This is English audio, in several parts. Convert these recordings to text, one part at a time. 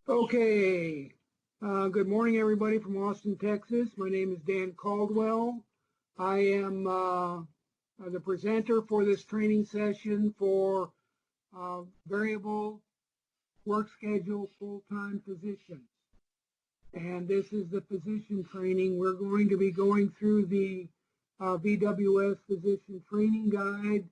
Okay, good morning everybody from Austin, Texas. My name is Dan Caldwell. I am the presenter for this training session for variable work schedule full-time positions. And this is the position training. We're going to be going through the VWS position training guide,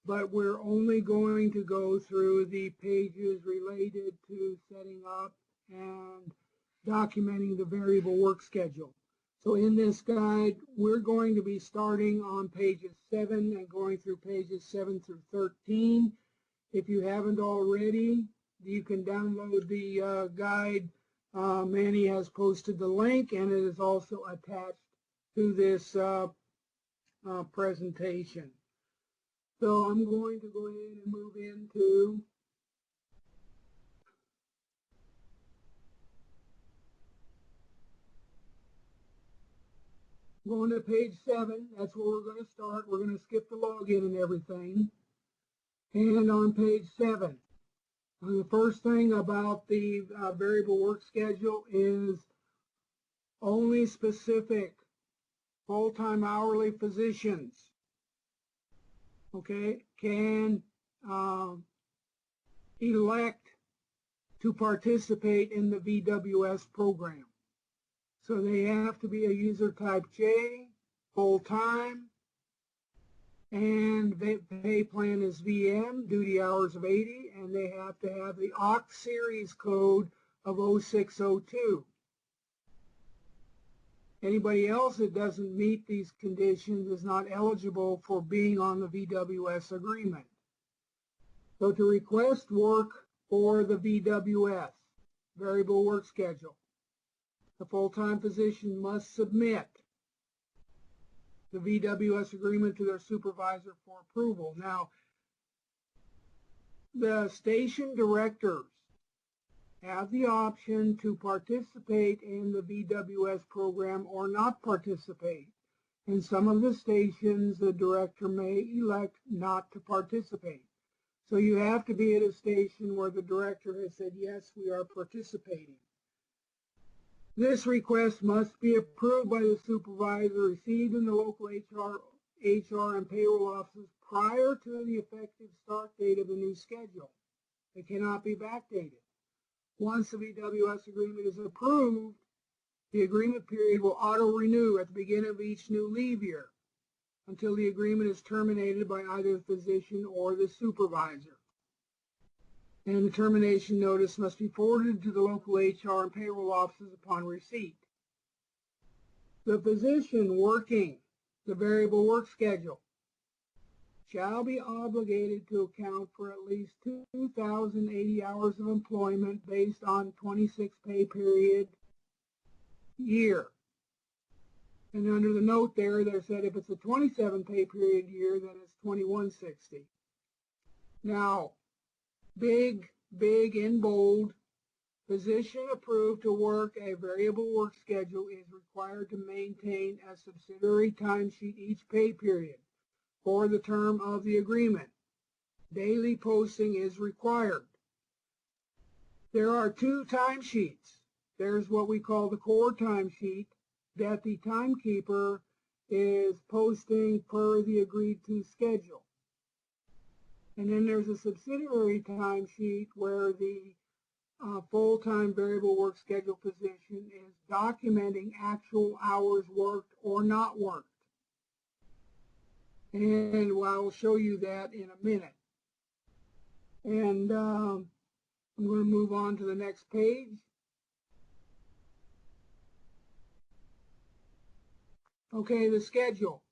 but we're only going to go through the pages related to setting up and documenting the variable work schedule. So in this guide, we're going to be starting on pages 7 and going through pages 7 through 13. If you haven't already, you can download the guide. Manny has posted the link, and it is also attached to this presentation. So I'm going to go ahead and move into going to page 7. That's where we're going to start. We're going to skip the login and everything. And on page 7, the first thing about the variable work schedule is only specific full-time hourly positions, okay, can elect to participate in the VWS program. So they have to be a user type J, full-time, and the pay plan is VM, duty hours of 80, and they have to have the aux series code of 0602. Anybody else that doesn't meet these conditions is not eligible for being on the VWS agreement. So to request work for the VWS, variable work schedule, the full-time position must submit the VWS agreement to their supervisor for approval. Now, the station directors have the option to participate in the VWS program or not participate. In some of the stations, the director may elect not to participate. So you have to be at a station where the director has said, yes, we are participating. This request must be approved by the supervisor, received in the local HR and payroll offices prior to the effective start date of the new schedule. It cannot be backdated. Once the VWS agreement is approved, the agreement period will auto-renew at the beginning of each new leave year until the agreement is terminated by either the physician or the supervisor. And the termination notice must be forwarded to the local HR and payroll offices upon receipt. The physician working the variable work schedule shall be obligated to account for at least 2,080 hours of employment based on 26 pay period year. And under the note there, they said if it's a 27 pay period year, then it's 2160. Now, big in bold, physician approved to work a variable work schedule is required to maintain a subsidiary timesheet each pay period for the term of the agreement. Daily posting is required. There are 2 timesheets. There's what we call the core timesheet that the timekeeper is posting per the agreed to schedule. And then there's a subsidiary timesheet where the full-time variable work schedule position is documenting actual hours worked or not worked. And I'll show you that in a minute. And I'm going to move on to the next page. Okay, the schedule.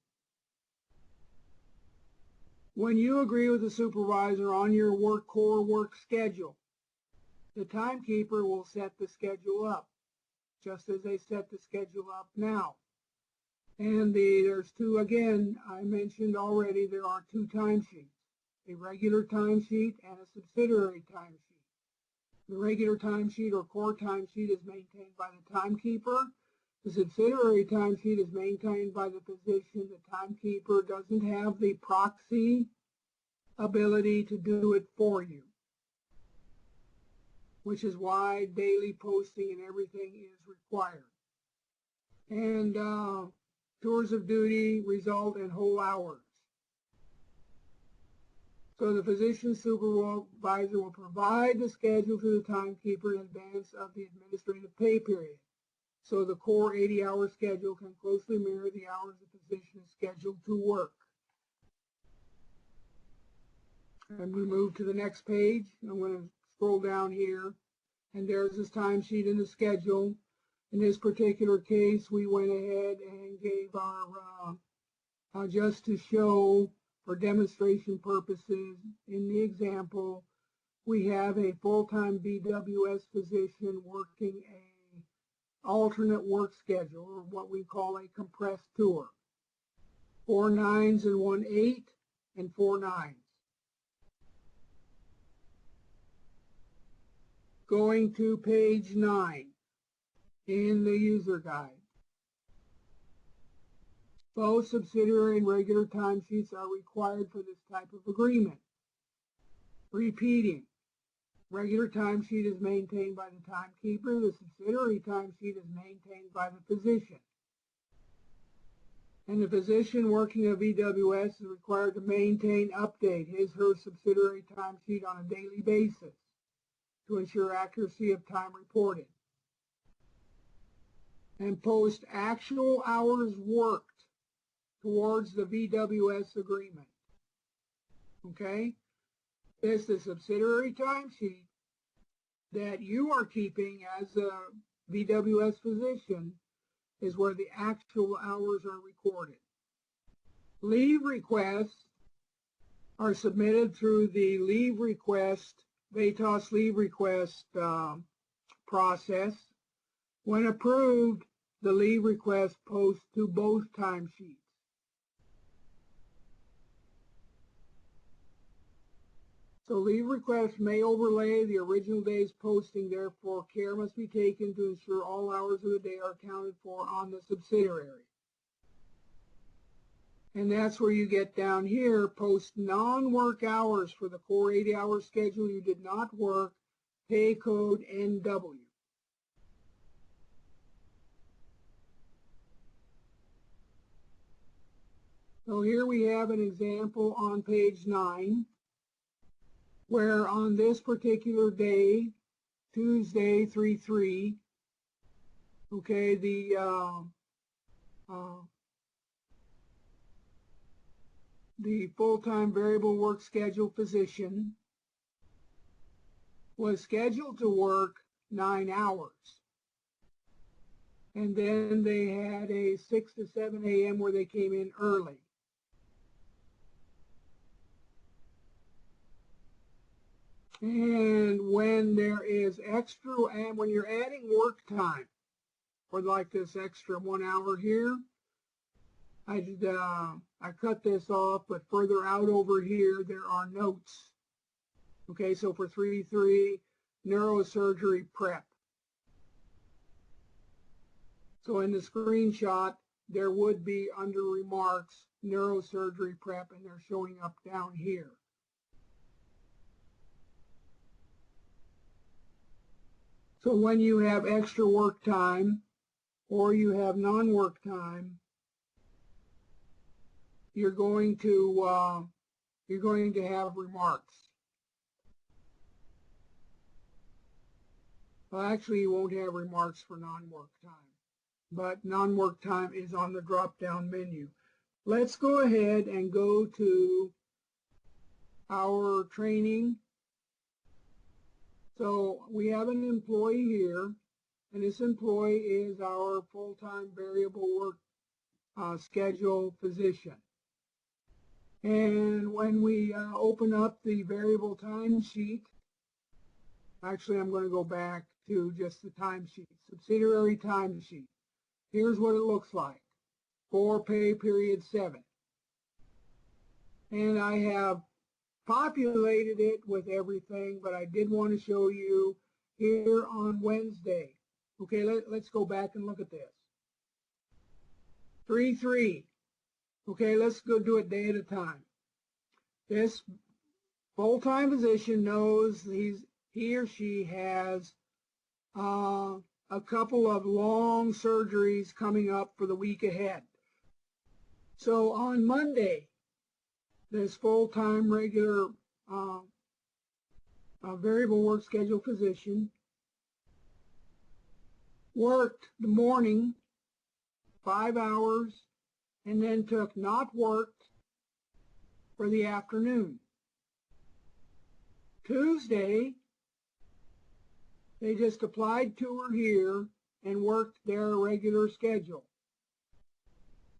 When you agree with the supervisor on your core work schedule, the timekeeper will set the schedule up, just as they set the schedule up now. And there's 2, again, I mentioned already, there are 2 timesheets, a regular timesheet and a subsidiary timesheet. The regular timesheet or core timesheet is maintained by the timekeeper. The subsidiary timesheet is maintained by the physician. The timekeeper doesn't have the proxy ability to do it for you. which is why daily posting and everything is required. And tours of duty result in whole hours. So the physician supervisor will provide the schedule to the timekeeper in advance of the administrative pay period. So the core 80-hour schedule can closely mirror the hours the physician is scheduled to work. And we move to the next page. I'm going to scroll down here, and there's this timesheet in the schedule. In this particular case, we went ahead and gave our, just to show for demonstration purposes, in the example, we have a full-time VWS physician working a alternate work schedule, or what we call a compressed tour. 4 9s and 1 8 and 4 9s. Going to page 9 in the user guide. Both subsidiary and regular timesheets are required for this type of agreement. Repeating. Regular timesheet is maintained by the timekeeper. The subsidiary timesheet is maintained by the physician. And the physician working a VWS is required to maintain, update his/her subsidiary timesheet on a daily basis to ensure accuracy of time reported. And post actual hours worked towards the VWS agreement. Okay? It's the subsidiary timesheet that you are keeping as a VWS physician is where the actual hours are recorded. Leave requests are submitted through the leave request, VATAS leave request process. When approved, the leave request posts to both timesheets. So leave requests may overlay the original day's posting, therefore care must be taken to ensure all hours of the day are accounted for on the subsidiary. And that's where you get down here, post non-work hours for the core 80-hour schedule you did not work, pay code NW. So here we have an example on page 9. Where on this particular day, Tuesday 3/3, okay, the full-time variable work schedule physician was scheduled to work 9 hours. And then they had a 6 to 7 a.m. where they came in early. And when there is extra, and when you're adding work time, or like this extra 1 hour here, I cut this off, but further out over here, there are notes. Okay, so for 3/3, neurosurgery prep. So in the screenshot, there would be under remarks, neurosurgery prep, and they're showing up down here. So when you have extra work time or you have non-work time, you're going to have remarks. Well, actually, you won't have remarks for non-work time, but non-work time is on the drop-down menu. Let's go ahead and go to our training. So we have an employee here, and this employee is our full-time variable work schedule physician. And when we open up the variable timesheet, actually I'm going to go back to just the timesheet, subsidiary timesheet. Here's what it looks like for pay period 7. And I have populated it with everything, but I did want to show you here on Wednesday. Okay, let's go back and look at this. 3/3. Okay, let's go do it day at a time. This full-time physician knows he's he or she has a couple of long surgeries coming up for the week ahead. So on Monday, this full-time regular variable work schedule physician worked the morning 5 hours and then took not worked for the afternoon. Tuesday, they just applied to her here and worked their regular schedule.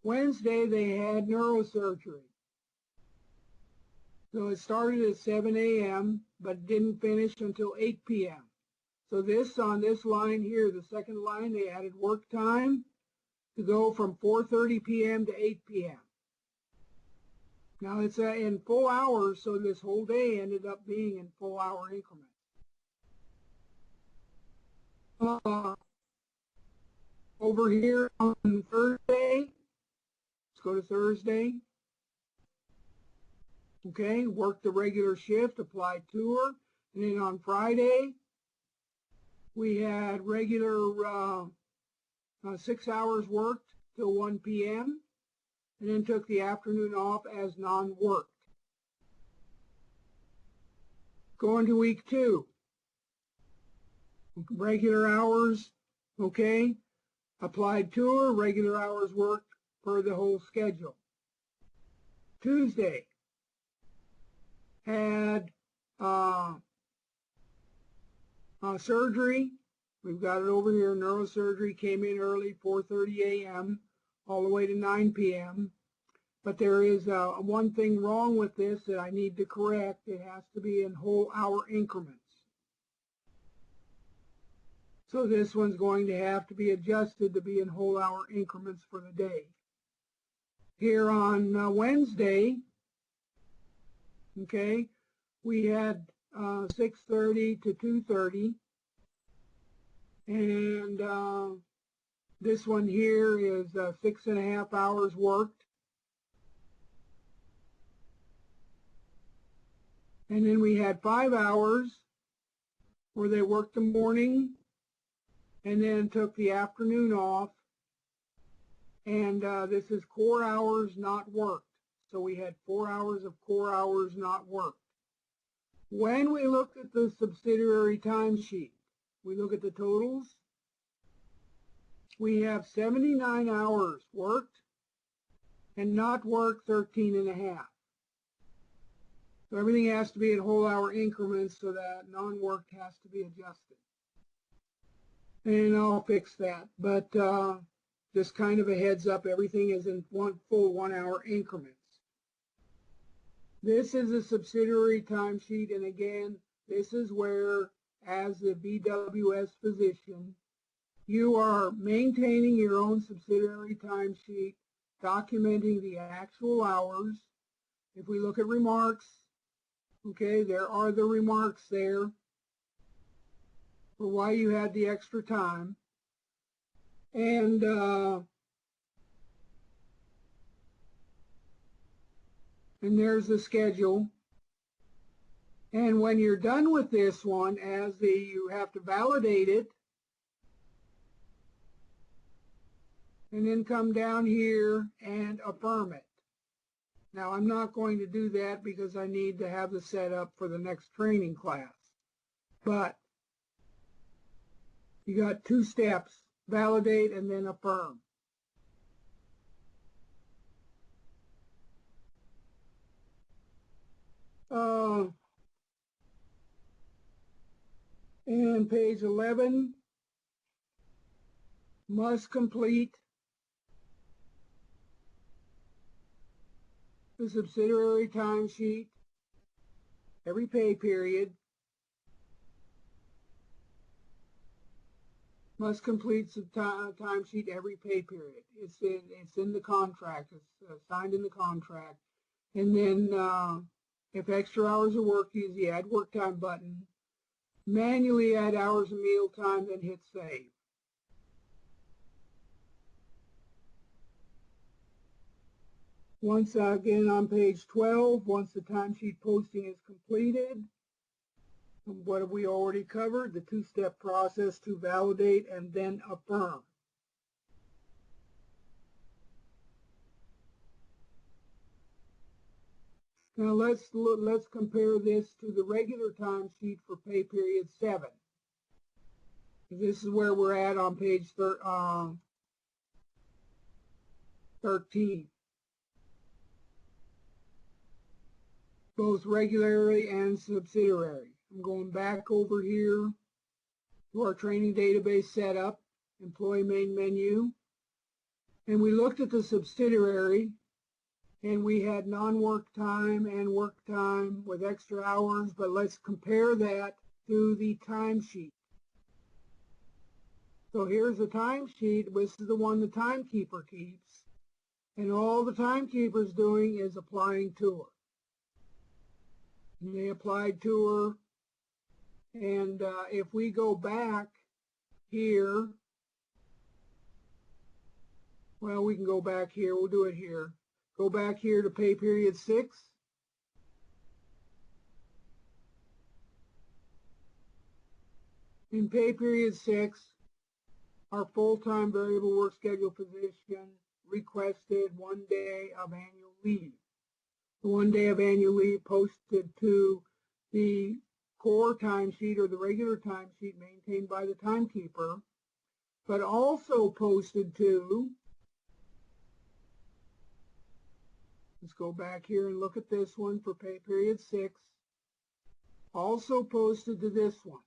Wednesday, they had neurosurgery. So it started at 7 a.m., but didn't finish until 8 p.m. So this, on this line here, the second line, they added work time to go from 4:30 p.m. to 8 p.m. Now it's in full hours, so this whole day ended up being in full hour increments. Over here on Thursday, let's go to Thursday. Okay, worked the regular shift, applied to her, and then on Friday, we had regular 6 hours worked till 1 p.m. and then took the afternoon off as non-worked. Going to week 2. Regular hours, okay, applied to her, regular hours worked per the whole schedule. Tuesday, had surgery. We've got it over here. Neurosurgery came in early, 4:30 a.m. all the way to 9 p.m. But there is one thing wrong with this that I need to correct. It has to be in whole hour increments. So this one's going to have to be adjusted to be in whole hour increments for the day. Here on Wednesday, okay, we had 6:30 to 2:30, and this one here is 6.5 hours worked. And then we had 5 hours where they worked the morning and then took the afternoon off. And this is core hours not worked. So we had 4 hours of core hours not worked. When we looked at the subsidiary timesheet, we look at the totals. We have 79 hours worked and not worked 13.5. So everything has to be in whole hour increments, so that non-worked has to be adjusted. And I'll fix that. But just kind of a heads up, everything is in full 1 hour increments. This is a subsidiary timesheet, and again, this is where, as the VWS physician, you are maintaining your own subsidiary timesheet, documenting the actual hours. If we look at remarks, okay, there are the remarks there for why you had the extra time. And there's the schedule. And when you're done with this one, you have to validate it, and then come down here and affirm it. Now, I'm not going to do that because I need to have the setup for the next training class. But you got 2 steps, validate and then affirm. And page 11, must complete the subsidiary timesheet every pay period. Must complete the timesheet every pay period. It's in the contract. It's signed in the contract. And then if extra hours are worked, use the Add Work Time button. Manually add hours of meal time, then hit Save. Once again on page 12, once the timesheet posting is completed, What have we already covered? The two-step process to validate and then affirm. Now let's compare this to the regular timesheet for pay period 7. This is where we're at on page 13. Both regularly and subsidiary. I'm going back over here to our training database setup, employee main menu, and we looked at the subsidiary, and we had non-work time and work time with extra hours, but let's compare that to the timesheet. So here's the timesheet. This is the one the timekeeper keeps, and all the timekeeper's doing is applying to her. And they applied to her, and if we go back here, well, we can go back here. We'll do it here. Go back here to pay period 6. In pay period 6, our full-time variable work schedule physician requested 1 day of annual leave. The 1 day of annual leave posted to the core timesheet or the regular timesheet maintained by the timekeeper, but also posted to, let's go back here and look at this one for pay period 6, also posted to this one.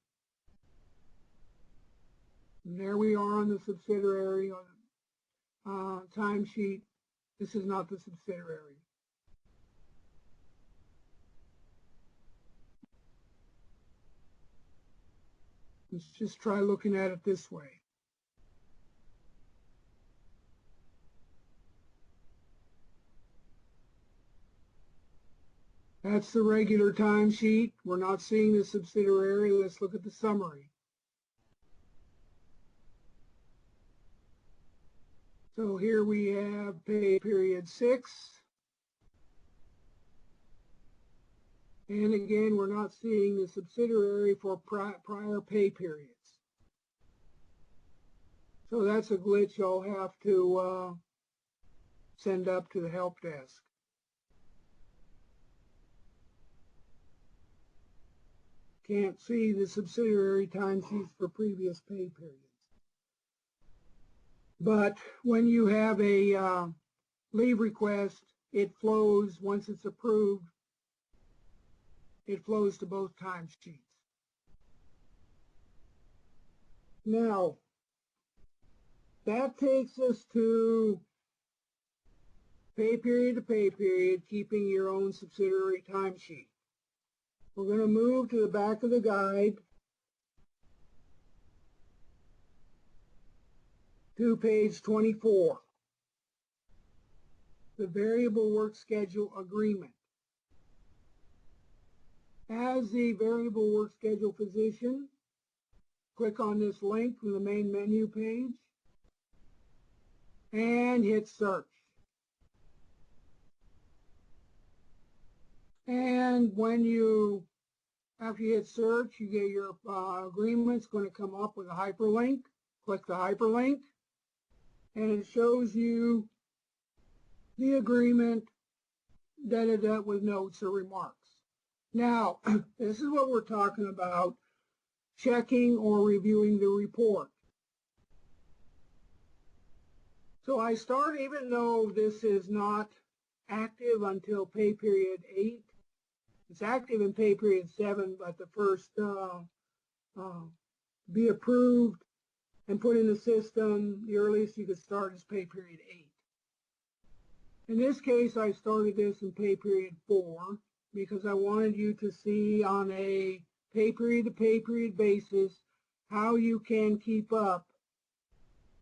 And there we are on the subsidiary timesheet. This is not the subsidiary. Let's just try looking at it this way. That's the regular timesheet. We're not seeing the subsidiary. Let's look at the summary. So here we have pay period 6. And again, we're not seeing the subsidiary for prior pay periods. So that's a glitch I'll have to send up to the help desk. Can't see the subsidiary timesheets for previous pay periods. But when you have a leave request, it flows, once it's approved, it flows to both timesheets. Now, that takes us to pay period to pay period, keeping your own subsidiary timesheet. We're going to move to the back of the guide to page 24, the variable work schedule agreement. As the variable work schedule physician, click on this link from the main menu page and hit search. And after you hit search, you get your agreement's going to come up with a hyperlink. Click the hyperlink, and it shows you the agreement dated up with notes or remarks. Now, this is what we're talking about, checking or reviewing the report. So I start, even though this is not active until pay period 8, it's active in pay period 7, but the first be approved and put in the system, the earliest you could start is pay period 8. In this case, I started this in pay period 4 because I wanted you to see on a pay period to pay period basis how you can keep up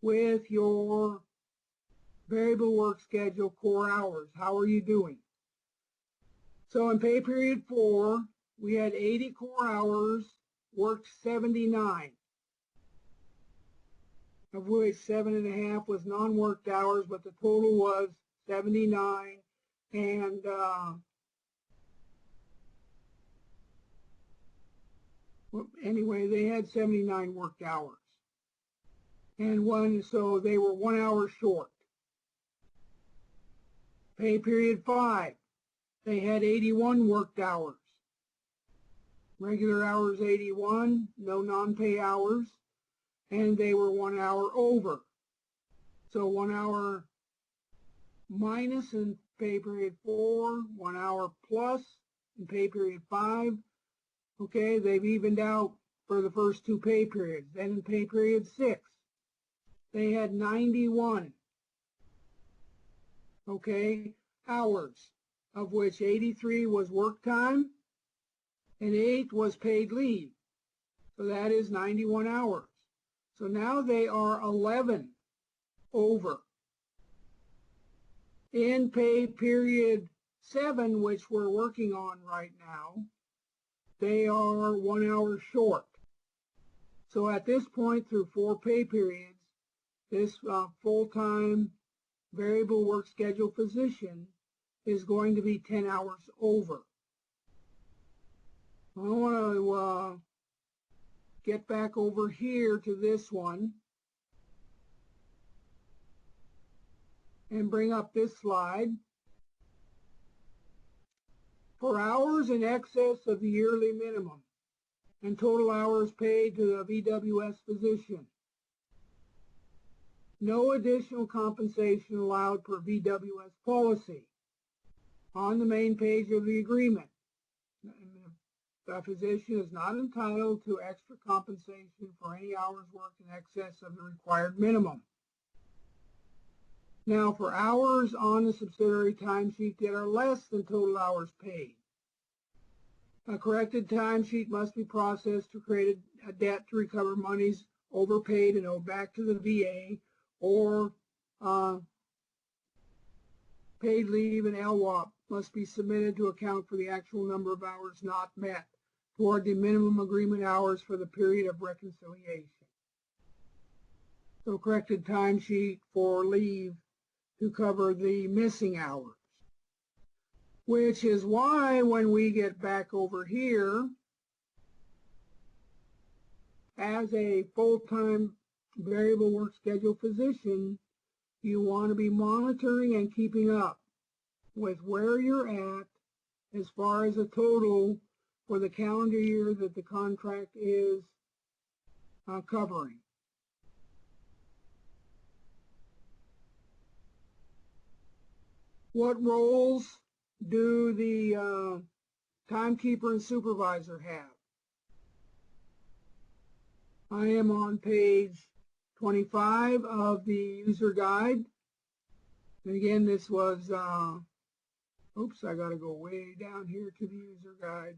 with your variable work schedule core hours. How are you doing? So in pay period 4, we had 80 core hours, worked 79, of which 7.5 was non-worked hours, but the total was 79, and Well, anyway, they had 79 worked hours. And so they were 1 hour short. Pay period 5, they had 81 worked hours. Regular hours 81, no non-pay hours, and they were 1 hour over. So 1 hour minus in pay period 4, 1 hour plus in pay period 5. Okay, they've evened out for the first 2 pay periods. Then in pay period 6, they had 91, okay, hours, of which 83 was work time and 8 was paid leave. So that is 91 hours. So now they are 11 over. In pay period 7, which we're working on right now, they are 1 hour short. So at this point, through 4 pay periods, this full-time variable work schedule physician is going to be 10 hours over. I want to get back over here to this one and bring up this slide. For hours in excess of the yearly minimum and total hours paid to the VWS physician, no additional compensation allowed per VWS policy. On the main page of the agreement, the physician is not entitled to extra compensation for any hours worked in excess of the required minimum. Now, for hours on the subsidiary timesheet that are less than total hours paid, a corrected timesheet must be processed to create a debt to recover monies overpaid and owed back to the VA, or paid leave and LWOP must be submitted to account for the actual number of hours not met toward the minimum agreement hours for the period of reconciliation. So corrected timesheet for leave to cover the missing hours, which is why when we get back over here, as a full-time variable work schedule physician, you want to be monitoring and keeping up with where you're at as far as a total for the calendar year that the contract is covering. What roles do the timekeeper and supervisor have? I am on page 25 of the user guide. And again, this was, oops, I got to go way down here to the user guide.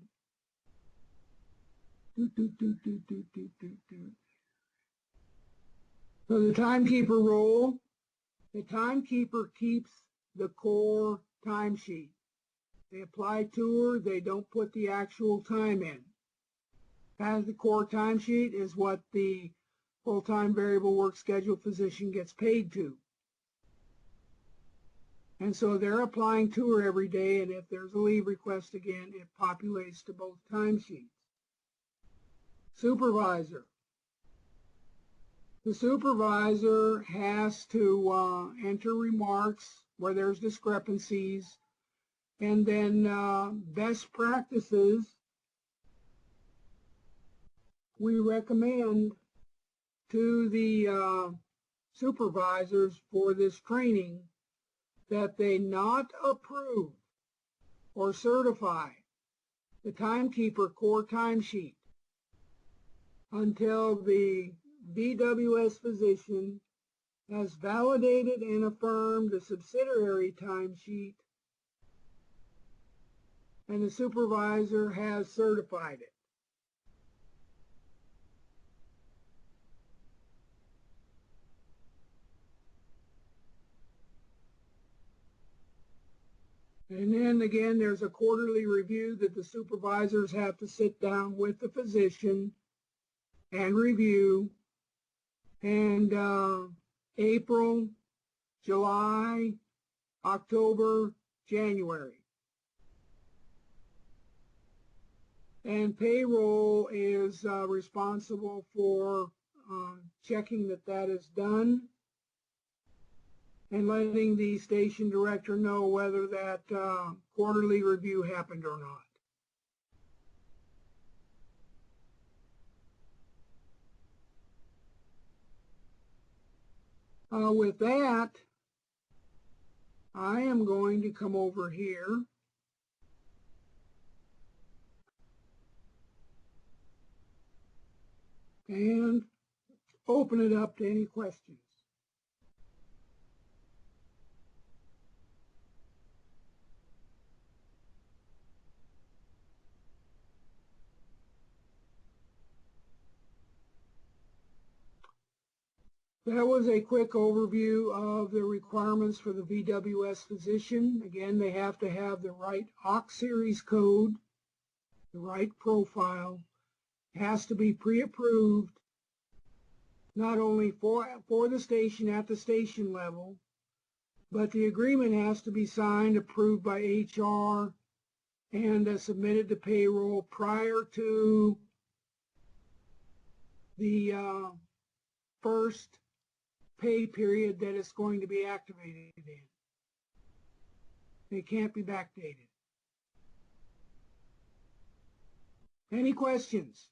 So the timekeeper role, the timekeeper keeps the core timesheet. They apply to her, they don't put the actual time in. As the core timesheet is what the full-time variable work schedule physician gets paid to. And so they're applying to her every day, and if there's a leave request again, it populates to both timesheets. Supervisor. The supervisor has to enter remarks where there's discrepancies, and then best practices we recommend to the supervisors for this training that they not approve or certify the timekeeper core timesheet until the VWS physician has validated and affirmed the subsidiary timesheet and the supervisor has certified it. And then again, there's a quarterly review that the supervisors have to sit down with the physician and review. And April, July, October, January. And payroll is responsible for checking that that is done and letting the station director know whether that quarterly review happened or not. With that, I am going to come over here and open it up to any questions. That was a quick overview of the requirements for the VWS physician. Again, they have to have the right OC series code, the right profile, has to be pre-approved, not only for the station at the station level, but the agreement has to be signed, approved by HR, and submitted to payroll prior to the first pay period that it's going to be activated in. It can't be backdated. Any questions?